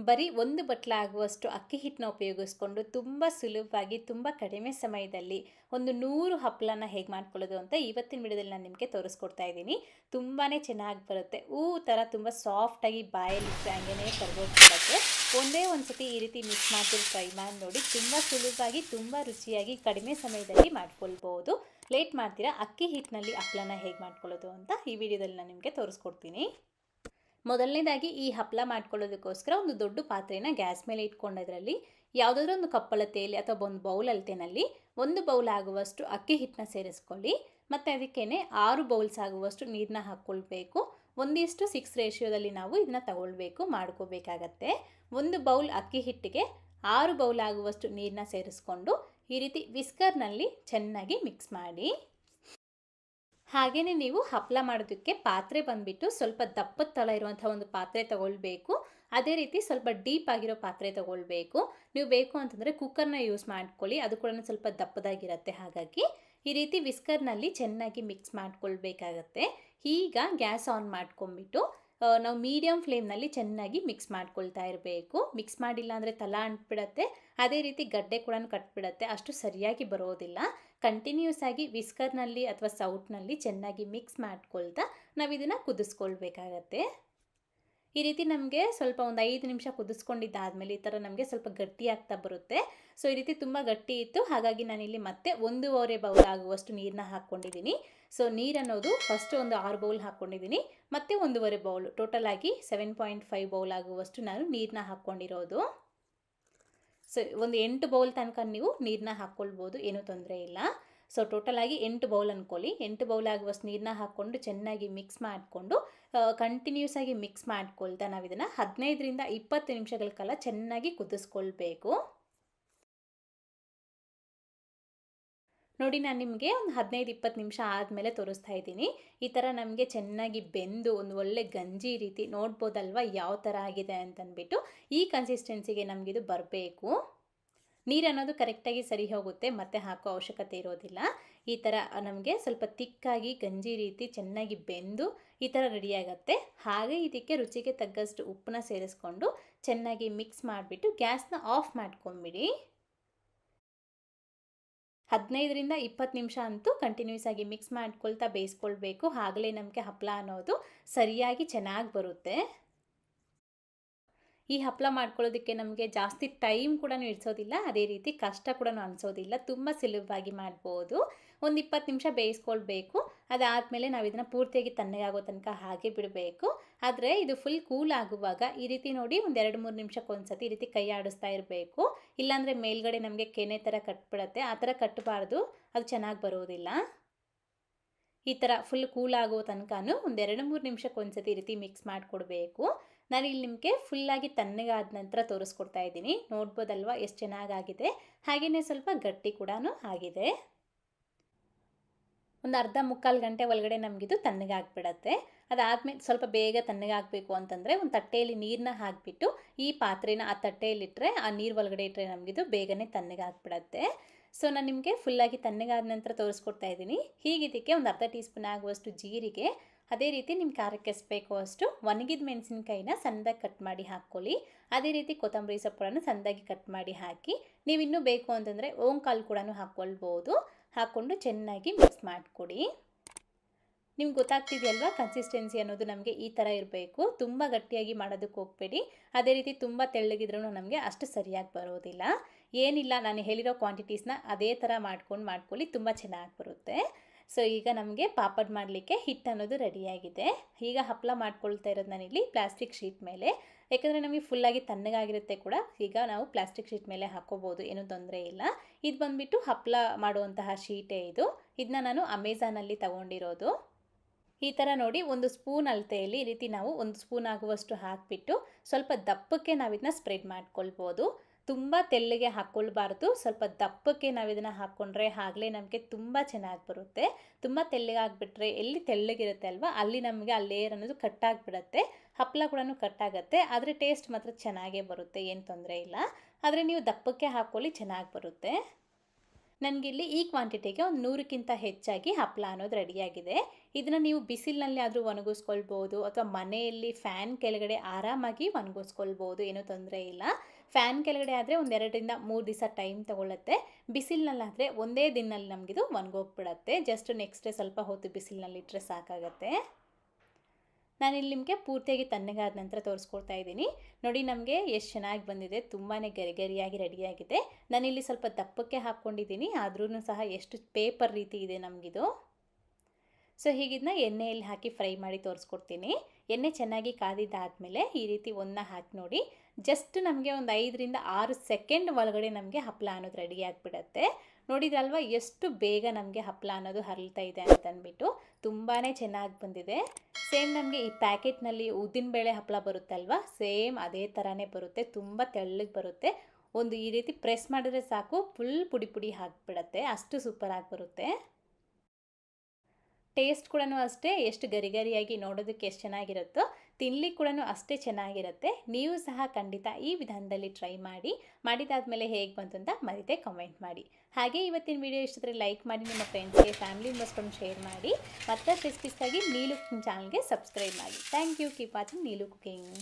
ಬರೀ ಒಂದು ಬಟ್ಲ ಆಗುವಷ್ಟು ಅಕ್ಕಿ ಹಿಟ್ಟನ್ನ ಉಪಯೋಗಿಸ್ಕೊಂಡು ತುಂಬ ಸುಲಭವಾಗಿ ತುಂಬ ಕಡಿಮೆ ಸಮಯದಲ್ಲಿ ಒಂದು 100 ಹಪ್ಪಳನ ಹೇಗೆ ಮಾಡ್ಕೊಳ್ಳೋದು ಅಂತ ಇವತ್ತಿನ ವಿಡಿಯೋದಲ್ಲಿ ನಾನು ನಿಮಗೆ ತೋರಿಸ್ಕೊಡ್ತಾ ಇದ್ದೀನಿ. ತುಂಬಾ ಚೆನ್ನಾಗಿ ಬರುತ್ತೆ. ಥರ ತುಂಬ ಸಾಫ್ಟಾಗಿ ಬಾಯಲ್ಲಿಟ್ಟರೆ ಹಂಗೇ ಕರ್ಗೋಗ್ಬಿಡುತ್ತೆ. ಒಂದೇ ಒಂದು ಸತಿ ಈ ರೀತಿ ಮಿಕ್ಸ್ ಮಾಡ್ಕೊಂಡು ಟ್ರೈ ಮಾಡಿ ನೋಡಿ. ತುಂಬ ಸುಲಭವಾಗಿ ತುಂಬ ರುಚಿಯಾಗಿ ಕಡಿಮೆ ಸಮಯದಲ್ಲಿ ಮಾಡ್ಕೊಳ್ಬೋದು. ಲೇಟ್ ಮಾಡ್ತೀರಾ, ಅಕ್ಕಿ ಹಿಟ್ಟಿನಲ್ಲಿ ಹಪ್ಪಳನ ಹೇಗೆ ಮಾಡ್ಕೊಳ್ಳೋದು ಅಂತ ಈ ವಿಡಿಯೋದಲ್ಲಿ ನಾನು ನಿಮಗೆ ತೋರಿಸ್ಕೊಡ್ತೀನಿ. ಮೊದಲನೇದಾಗಿ ಈ ಹಪ್ಪಳ ಮಾಡ್ಕೊಳ್ಳೋದಕ್ಕೋಸ್ಕರ ಒಂದು ದೊಡ್ಡ ಪಾತ್ರೆನ ಗ್ಯಾಸ್ ಮೇಲೆ ಇಟ್ಕೊಂಡದ್ರಲ್ಲಿ ಯಾವುದಾದ್ರೂ ಒಂದು ಕಪ್ಪಳತೆಯಲ್ಲಿ ಅಥವಾ ಒಂದು ಬೌಲ್ ಅಳತೆನಲ್ಲಿ 1 ಬೌಲ್ ಆಗುವಷ್ಟು ಅಕ್ಕಿ ಹಿಟ್ಟನ್ನ ಸೇರಿಸ್ಕೊಳ್ಳಿ. ಮತ್ತು ಅದಕ್ಕೇನೆ 6 ಬೌಲ್ಸ್ ಆಗುವಷ್ಟು ನೀರನ್ನ ಹಾಕ್ಕೊಳ್ಬೇಕು. 1:6 ರೇಷಿಯೋದಲ್ಲಿ ನಾವು ಇದನ್ನ ತಗೊಳ್ಬೇಕು, ಮಾಡ್ಕೋಬೇಕಾಗತ್ತೆ. 1 ಬೌಲ್ ಅಕ್ಕಿ ಹಿಟ್ಟಿಗೆ 6 ಬೌಲ್ ಆಗುವಷ್ಟು ನೀರನ್ನ ಸೇರಿಸ್ಕೊಂಡು ಈ ರೀತಿ ವಿಸ್ಕರ್ನಲ್ಲಿ ಚೆನ್ನಾಗಿ ಮಿಕ್ಸ್ ಮಾಡಿ. ಹಾಗೆಯೇ ನೀವು ಹಪ್ಪಳ ಮಾಡೋದಕ್ಕೆ ಪಾತ್ರೆ ಬಂದುಬಿಟ್ಟು ಸ್ವಲ್ಪ ದಪ್ಪದ ತಳ ಇರುವಂಥ ಒಂದು ಪಾತ್ರೆ ತಗೊಳ್ಬೇಕು. ಅದೇ ರೀತಿ ಸ್ವಲ್ಪ ಡೀಪ್ ಆಗಿರೋ ಪಾತ್ರೆ ತಗೊಳ್ಬೇಕು. ನೀವು ಬೇಕು ಅಂತಂದರೆ ಕುಕ್ಕರ್ನ ಯೂಸ್ ಮಾಡ್ಕೊಳ್ಳಿ, ಅದು ಕೂಡ ಸ್ವಲ್ಪ ದಪ್ಪದಾಗಿರುತ್ತೆ. ಹಾಗಾಗಿ ಈ ರೀತಿ ವಿಸ್ಕರ್ನಲ್ಲಿ ಚೆನ್ನಾಗಿ ಮಿಕ್ಸ್ ಮಾಡ್ಕೊಳ್ಬೇಕಾಗತ್ತೆ. ಈಗ ಗ್ಯಾಸ್ ಆನ್ ಮಾಡ್ಕೊಂಬಿಟ್ಟು ನಾವು ಮೀಡಿಯಮ್ ಫ್ಲೇಮ್ನಲ್ಲಿ ಚೆನ್ನಾಗಿ ಮಿಕ್ಸ್ ಮಾಡ್ಕೊಳ್ತಾ ಇರಬೇಕು. ಮಿಕ್ಸ್ ಮಾಡಿಲ್ಲ ಅಂದರೆ ತಳ ಅಂಟ್ಬಿಡತ್ತೆ, ಅದೇ ರೀತಿ ಗಡ್ಡೆ ಕೂಡ ಕಟ್ಬಿಡತ್ತೆ, ಅಷ್ಟು ಸರಿಯಾಗಿ ಬರೋದಿಲ್ಲ. ಕಂಟಿನ್ಯೂಸ್ ಆಗಿ ವಿಸ್ಕರ್ನಲ್ಲಿ ಅಥವಾ ಸೌಟ್ನಲ್ಲಿ ಚೆನ್ನಾಗಿ ಮಿಕ್ಸ್ ಮಾಡ್ಕೊಳ್ತಾ ನಾವು ಇದನ್ನು ಕುದಿಸ್ಕೊಳ್ಬೇಕಾಗತ್ತೆ. ಈ ರೀತಿ ನಮಗೆ ಸ್ವಲ್ಪ ಒಂದು 5 ನಿಮಿಷ ಕುದಿಸ್ಕೊಂಡಿದ್ದಾದಮೇಲೆ ಈ ಥರ ನಮಗೆ ಸ್ವಲ್ಪ ಗಟ್ಟಿ ಆಗ್ತಾ ಬರುತ್ತೆ. ಸೊ ಈ ರೀತಿ ತುಂಬ ಗಟ್ಟಿ ಇತ್ತು, ಹಾಗಾಗಿ ನಾನಿಲ್ಲಿ ಮತ್ತೆ 1.5 ಬೌಲ್ ಆಗುವಷ್ಟು ನೀರನ್ನ ಹಾಕ್ಕೊಂಡಿದ್ದೀನಿ. ಸೊ ನೀರನ್ನೋದು ಫಸ್ಟ್ ಒಂದು 6 ಬೌಲ್ ಹಾಕ್ಕೊಂಡಿದ್ದೀನಿ, ಮತ್ತು 1.5 ಬೌಲ್, ಟೋಟಲ್ ಆಗಿ 7.5 ಬೌಲ್ ಆಗುವಷ್ಟು ನಾನು ನೀರನ್ನ ಹಾಕ್ಕೊಂಡಿರೋದು. ಸೊ ಒಂದು 8 ಬೌಲ್ ತನಕ ನೀವು ನೀರನ್ನ ಹಾಕ್ಕೊಳ್ಬೋದು, ಏನೂ ತೊಂದರೆ ಇಲ್ಲ. ಸೊ ಟೋಟಲಾಗಿ 8 ಬೌಲ್ ಅಂದ್ಕೊಳ್ಳಿ. 8 ಬೌಲ್ ಆಗುವಷ್ಟು ನೀರನ್ನ ಹಾಕ್ಕೊಂಡು ಚೆನ್ನಾಗಿ ಮಿಕ್ಸ್ ಮಾಡಿಕೊಂಡು ಕಂಟಿನ್ಯೂಸ್ ಆಗಿ ಮಿಕ್ಸ್ ಮಾಡ್ಕೊಳ್ತಾ ನಾವು ಇದನ್ನು 15ರಿಂದ 20 ನಿಮಿಷಗಳ ಕಾಲ ಚೆನ್ನಾಗಿ ಕುದಿಸ್ಕೊಳ್ಬೇಕು. ನೋಡಿ, ನಾನು ನಿಮಗೆ ಒಂದು 15-20 ನಿಮಿಷ ಆದಮೇಲೆ ತೋರಿಸ್ತಾ ಇದ್ದೀನಿ. ಈ ಥರ ನಮಗೆ ಚೆನ್ನಾಗಿ ಬೆಂದು ಒಂದು ಒಳ್ಳೆ ಗಂಜಿ ರೀತಿ ನೋಡ್ಬೋದಲ್ವ ಯಾವ ಥರ ಆಗಿದೆ ಅಂತಂದ್ಬಿಟ್ಟು. ಈ ಕನ್ಸಿಸ್ಟೆನ್ಸಿಗೆ ನಮಗಿದು ಬರಬೇಕು. ನೀರು ಅನ್ನೋದು ಕರೆಕ್ಟಾಗಿ ಸರಿ ಹೋಗುತ್ತೆ, ಮತ್ತೆ ಹಾಕೋ ಅವಶ್ಯಕತೆ ಇರೋದಿಲ್ಲ. ಈ ಥರ ನಮಗೆ ಸ್ವಲ್ಪ ತಿಕ್ಕಾಗಿ ಗಂಜಿ ರೀತಿ ಚೆನ್ನಾಗಿ ಬೆಂದು ಈ ಥರ ರೆಡಿಯಾಗತ್ತೆ. ಹಾಗೆ ಇದಕ್ಕೆ ರುಚಿಗೆ ತగ్గಷ್ಟು ಉಪ್ಪನ್ನ ಸೇರಿಸ್ಕೊಂಡು ಚೆನ್ನಾಗಿ ಮಿಕ್ಸ್ ಮಾಡಿಬಿಟ್ಟು ಗ್ಯಾಸ್ನ ಆಫ್ ಮಾಡ್ಕೊಂಬಿಡಿ. 15ರಿಂದ 20 ನಿಮಿಷ ಅಂತೂ ಕಂಟಿನ್ಯೂಸ್ ಆಗಿ ಮಿಕ್ಸ್ ಮಾಡ್ಕೊಳ್ತಾ ಬೇಯಿಸ್ಕೊಳ್ಬೇಕು. ಆಗಲೇ ನಮಗೆ ಹಪ್ಪಳ ಅನ್ನೋದು ಸರಿಯಾಗಿ ಚೆನ್ನಾಗಿ ಬರುತ್ತೆ. ಈ ಹಪ್ಪಳ ಮಾಡ್ಕೊಳ್ಳೋದಕ್ಕೆ ನಮಗೆ ಜಾಸ್ತಿ ಟೈಮ್ ಕೂಡ ಇಡಿಸೋದಿಲ್ಲ, ಅದೇ ರೀತಿ ಕಷ್ಟ ಕೂಡ ಅನಿಸೋದಿಲ್ಲ. ತುಂಬ ಸುಲಭವಾಗಿ ಮಾಡ್ಬೋದು. ಒಂದು 20 ನಿಮಿಷ ಬೇಯಿಸ್ಕೊಳ್ಬೇಕು. ಅದಾದಮೇಲೆ ನಾವು ಇದನ್ನು ಪೂರ್ತಿಯಾಗಿ ತಣ್ಣಗಾಗೋ ತನಕ ಹಾಗೆ ಬಿಡಬೇಕು. ಆದರೆ ಇದು ಫುಲ್ ಕೂಲ್ ಆಗುವಾಗ ಈ ರೀತಿ ನೋಡಿ ಒಂದು 2-3 ನಿಮಿಷಕ್ಕೊಂದ್ಸತಿ ಈ ರೀತಿ ಕೈ ಆಡಿಸ್ತಾ ಇರಬೇಕು. ಇಲ್ಲಾಂದರೆ ಮೇಲ್ಗಡೆ ನಮಗೆ ಕೆನೆ ಥರ ಕಟ್ಬಿಡತ್ತೆ. ಆ ಥರ ಕಟ್ಟಬಾರ್ದು, ಅದು ಚೆನ್ನಾಗಿ ಬರೋದಿಲ್ಲ. ಈ ಥರ ಫುಲ್ ಕೂಲ್ ಆಗೋ ತನಕನೂ ಒಂದು 2-3 ನಿಮಿಷಕ್ಕೊಂದ್ಸತಿ ಈ ರೀತಿ ಮಿಕ್ಸ್ ಮಾಡಿಕೊಡ್ಬೇಕು. ನಾನು ಇಲ್ಲಿ ನಿಮಗೆ ಫುಲ್ಲಾಗಿ ತಣ್ಣಗಾದ ನಂತರ ತೋರಿಸ್ಕೊಡ್ತಾ ಇದ್ದೀನಿ. ನೋಡ್ಬೋದಲ್ವ ಎಷ್ಟು ಚೆನ್ನಾಗಾಗಿದೆ. ಹಾಗೆಯೇ ಸ್ವಲ್ಪ ಗಟ್ಟಿ ಕೂಡ ಆಗಿದೆ. ಒಂದು ಅರ್ಧ-ಮುಕ್ಕಾಲು ಗಂಟೆ ಒಳಗಡೆ ನಮಗಿದು ತಣ್ಣಗಾಗ್ಬಿಡತ್ತೆ. ಅದಾದಮೇಲೆ ಸ್ವಲ್ಪ ಬೇಗ ತಣ್ಣಗಾಗಬೇಕು ಅಂತಂದರೆ ಒಂದು ತಟ್ಟೆಯಲ್ಲಿ ನೀರನ್ನ ಹಾಕಿಬಿಟ್ಟು ಈ ಪಾತ್ರೆನ ಆ ತಟ್ಟೆಯಲ್ಲಿಟ್ಟರೆ, ಆ ನೀರು ಒಳಗಡೆ ಇಟ್ಟರೆ ನಮಗಿದು ಬೇಗನೆ ತಣ್ಣಗಾಗ್ಬಿಡತ್ತೆ. ಸೊ ನಾನು ನಿಮಗೆ ಫುಲ್ಲಾಗಿ ತಣ್ಣಗಾದ ನಂತರ ತೋರಿಸ್ಕೊಡ್ತಾ ಇದ್ದೀನಿ. ಹೀಗಿದ್ದಕ್ಕೆ ಒಂದು ಅರ್ಧ ಟೀ ಸ್ಪೂನ್ ಆಗುವಷ್ಟು ಜೀರಿಗೆ, ಅದೇ ರೀತಿ ನಿಮ್ಮ ಖಾರಕ್ಕೆ ಎಷ್ಟು ಬೇಕೋ ಅಷ್ಟು ಒಣಗಿದ ಮೆಣಸಿನಕಾಯಿನ ಸಣ್ಣದಾಗಿ ಕಟ್ ಮಾಡಿ ಹಾಕ್ಕೊಳ್ಳಿ. ಅದೇ ರೀತಿ ಕೊತ್ತಂಬರಿ ಸೊಪ್ಪನ್ನು ಸಣ್ಣದಾಗಿ ಕಟ್ ಮಾಡಿ ಹಾಕಿ, ನೀವು ಇನ್ನೂ ಬೇಕು ಅಂತಂದರೆ ಓಂಕಾಳು ಕೂಡ ಹಾಕ್ಕೊಳ್ಬೋದು. ಹಾಕ್ಕೊಂಡು ಚೆನ್ನಾಗಿ ಮಿಕ್ಸ್ ಮಾಡಿಕೊಡಿ. ನಿಮ್ಗೆ ಗೊತ್ತಾಗ್ತಿದೆಯಲ್ವಾ ಕನ್ಸಿಸ್ಟೆನ್ಸಿ ಅನ್ನೋದು ನಮಗೆ ಈ ಥರ ಇರಬೇಕು. ತುಂಬ ಗಟ್ಟಿಯಾಗಿ ಮಾಡೋದಕ್ಕೆ ಹೋಗಬೇಡಿ, ಅದೇ ರೀತಿ ತುಂಬ ತೆಳ್ಳಗಿದ್ರೂ ನಮಗೆ ಅಷ್ಟು ಸರಿಯಾಗಿ ಬರೋದಿಲ್ಲ. ಏನಿಲ್ಲ, ನಾನು ಹೇಳಿರೋ ಕ್ವಾಂಟಿಟೀಸ್ನ ಅದೇ ಥರ ಮಾಡ್ಕೊಳ್ಳಿ, ತುಂಬ ಚೆನ್ನಾಗಿ ಬರುತ್ತೆ. ಸೊ ಈಗ ನಮಗೆ ಪಾಪಡ್ ಮಾಡಲಿಕ್ಕೆ ಹಿಟ್ಟು ಅನ್ನೋದು ರೆಡಿಯಾಗಿದೆ. ಈಗ ಹಪ್ಪಳ ಮಾಡ್ಕೊಳ್ತಾ ಇರೋದು ನಾನಿಲ್ಲಿ ಪ್ಲಾಸ್ಟಿಕ್ ಶೀಟ್ ಮೇಲೆ, ಯಾಕಂದರೆ ನಮಗೆ ಫುಲ್ಲಾಗಿ ತಣ್ಣಗಾಗಿರುತ್ತೆ ಕೂಡ. ಈಗ ನಾವು ಪ್ಲಾಸ್ಟಿಕ್ ಶೀಟ್ ಮೇಲೆ ಹಾಕ್ಕೋಬೋದು, ಏನೂ ತೊಂದರೆ ಇಲ್ಲ. ಇದು ಬಂದುಬಿಟ್ಟು ಹಪ್ಪಳ ಮಾಡುವಂತಹ ಶೀಟೇ ಇದು. ಇದನ್ನ ನಾನು ಅಮೆಝಾನಲ್ಲಿ ತೊಗೊಂಡಿರೋದು. ಈ ಥರ ನೋಡಿ, 1 ಸ್ಪೂನ್ ಅಳತೆಯಲ್ಲಿ ಈ ರೀತಿ ನಾವು 1 ಸ್ಪೂನ್ ಆಗುವಷ್ಟು ಹಾಕಿಬಿಟ್ಟು ಸ್ವಲ್ಪ ದಪ್ಪಕ್ಕೆ ನಾವು ಇದನ್ನ ಸ್ಪ್ರೆಡ್ ಮಾಡ್ಕೊಳ್ಬೋದು. ತುಂಬ ತೆಳ್ಳಗೆ ಹಾಕ್ಕೊಳ್ಬಾರ್ದು, ಸ್ವಲ್ಪ ದಪ್ಪಕ್ಕೆ ನಾವು ಇದನ್ನು ಹಾಕ್ಕೊಂಡ್ರೆ ಆಗಲೇ ನಮಗೆ ತುಂಬ ಚೆನ್ನಾಗಿ ಬರುತ್ತೆ. ತುಂಬ ತೆಳ್ಳಗಾಗಿಬಿಟ್ರೆ ಎಲ್ಲಿ ತೆಳ್ಳಗಿರುತ್ತೆ ಅಲ್ವಾ, ಅಲ್ಲಿ ನಮಗೆ ಆ ಲೇಯರ್ ಅನ್ನೋದು ಕಟ್ಟಾಗಿಬಿಡುತ್ತೆ. ಹಪ್ಪಳ ಕೂಡ ಕಟ್ಟಾಗುತ್ತೆ, ಆದರೆ ಟೇಸ್ಟ್ ಮಾತ್ರ ಚೆನ್ನಾಗೇ ಬರುತ್ತೆ, ಏನು ತೊಂದರೆ ಇಲ್ಲ. ಆದರೆ ನೀವು ದಪ್ಪಕ್ಕೆ ಹಾಕ್ಕೊಳ್ಳಿ, ಚೆನ್ನಾಗಿ ಬರುತ್ತೆ. ನನಗಿಲ್ಲಿ ಈ ಕ್ವಾಂಟಿಟಿಗೆ ಒಂದು 100ಕ್ಕಿಂತ ಹೆಚ್ಚಾಗಿ ಹಪ್ಪಳ ಅನ್ನೋದು ರೆಡಿಯಾಗಿದೆ. ಇದನ್ನು ನೀವು ಬಿಸಿಲಿನಲ್ಲಿ ಆದರೂ ಒಣಗಿಸ್ಕೊಳ್ಬೋದು ಅಥವಾ ಮನೆಯಲ್ಲಿ ಫ್ಯಾನ್ ಕೆಳಗಡೆ ಆರಾಮಾಗಿ ಒಣಗಿಸ್ಕೊಳ್ಬೋದು, ಏನೂ ತೊಂದರೆ ಇಲ್ಲ. ಫ್ಯಾನ್ ಕೆಳಗಡೆ ಆದರೆ ಒಂದು 2ರಿಂದ 3 ದಿವಸ ಟೈಮ್ ತೊಗೊಳುತ್ತೆ. ಬಿಸಿಲಿನಲ್ಲಾದರೆ ಒಂದೇ ದಿನದಲ್ಲಿ ನಮಗಿದು ಒಣಗೋಗ್ಬಿಡತ್ತೆ. ಜಸ್ಟ್ ನೆಕ್ಸ್ಟ್ ಡೇ ಸ್ವಲ್ಪ ಹೊತ್ತು ಬಿಸಿಲಿನಲ್ಲಿಟ್ಟರೆ ಸಾಕಾಗತ್ತೆ. ನಾನಿಲ್ಲಿ ನಿಮಗೆ ಪೂರ್ತಿಯಾಗಿ ತಣ್ಣಗಾದ ನಂತರ ತೋರಿಸ್ಕೊಡ್ತಾ ಇದ್ದೀನಿ. ನೋಡಿ ನಮಗೆ ಎಷ್ಟು ಚೆನ್ನಾಗಿ ಬಂದಿದೆ, ತುಂಬಾ ಗರಿಗರಿಯಾಗಿ ರೆಡಿಯಾಗಿದೆ. ನಾನಿಲ್ಲಿ ಸ್ವಲ್ಪ ದಪ್ಪಕ್ಕೆ ಹಾಕ್ಕೊಂಡಿದ್ದೀನಿ, ಆದ್ರೂ ಸಹ ಎಷ್ಟು ಪೇಪರ್ ರೀತಿ ಇದೆ ನಮಗಿದು. ಸೊ ಹೀಗಿದನ್ನ ಎಣ್ಣೆಯಲ್ಲಿ ಹಾಕಿ ಫ್ರೈ ಮಾಡಿ ತೋರಿಸ್ಕೊಡ್ತೀನಿ. ಎಣ್ಣೆ ಚೆನ್ನಾಗಿ ಕಾದಿದ್ದಾದಮೇಲೆ ಈ ರೀತಿ ಒಂದನ್ನ ಹಾಕಿ ನೋಡಿ. ಜಸ್ಟ್ ನಮಗೆ ಒಂದು 5ರಿಂದ 6 ಸೆಕೆಂಡ್ ಒಳಗಡೆ ನಮಗೆ ಹಪ್ಪಳ ಅನ್ನೋದು ರೆಡಿ ಆಗಿಬಿಡತ್ತೆ. ನೋಡಿದ್ರಲ್ವ ಎಷ್ಟು ಬೇಗ ನಮಗೆ ಹಪ್ಪಳ ಅನ್ನೋದು ಹರಳ್ತಾ ಇದೆ ಅಂತಂದ್ಬಿಟ್ಟು. ತುಂಬಾ ಚೆನ್ನಾಗಿ ಬಂದಿದೆ. ಸೇಮ್ ನಮಗೆ ಈ ಪ್ಯಾಕೆಟ್ನಲ್ಲಿ ಉದ್ದಿನಬೇಳೆ ಹಪ್ಪಳ ಬರುತ್ತಲ್ವ, ಸೇಮ್ ಅದೇ ಥರನೇ ಬರುತ್ತೆ. ತುಂಬ ತೆಳ್ಳಗೆ ಬರುತ್ತೆ. ಒಂದು ಈ ರೀತಿ ಪ್ರೆಸ್ ಮಾಡಿದ್ರೆ ಸಾಕು, ಫುಲ್ ಪುಡಿ ಪುಡಿ ಹಾಕಿಬಿಡತ್ತೆ. ಅಷ್ಟು ಸೂಪರಾಗಿ ಬರುತ್ತೆ. ಟೇಸ್ಟ್ ಕೂಡ ಅಷ್ಟೇ ಎಷ್ಟು ಗರಿಗರಿಯಾಗಿ ನೋಡೋದಕ್ಕೆ ಎಷ್ಟು ಚೆನ್ನಾಗಿರುತ್ತೋ ತಿನ್ನಲಿಕ್ಕೆ ಕೂಡ ಅಷ್ಟೇ ಚೆನ್ನಾಗಿರುತ್ತೆ. ನೀವು ಸಹ ಖಂಡಿತ ಈ ವಿಧಾನದಲ್ಲಿ ಟ್ರೈ ಮಾಡಿ. ಮಾಡಿದಾದ್ಮೇಲೆ ಹೇಗೆ ಬಂತು ಅಂತ ಮರೀದೆ ಕಮೆಂಟ್ ಮಾಡಿ. ಹಾಗೆ ಇವತ್ತಿನ ವಿಡಿಯೋ ಇಷ್ಟಿದ್ರೆ ಲೈಕ್ ಮಾಡಿ, ನಿಮ್ಮ ಫ್ರೆಂಡ್ಸ್ಗೆ ಫ್ಯಾಮಿಲಿ ಮೆಂಬರ್ಸ್ಕೊಂಡು ಶೇರ್ ಮಾಡಿ. ಮತ್ತೆ ರೆಸಿಪೀಸ್ಗಾಗಿ ನೀಲು ಕುಕಿಂಗ್ ಚಾನಲ್ಗೆ ಸಬ್ಸ್ಕ್ರೈಬ್ ಮಾಡಿ. Thank you. Keep watching Neelu cooking.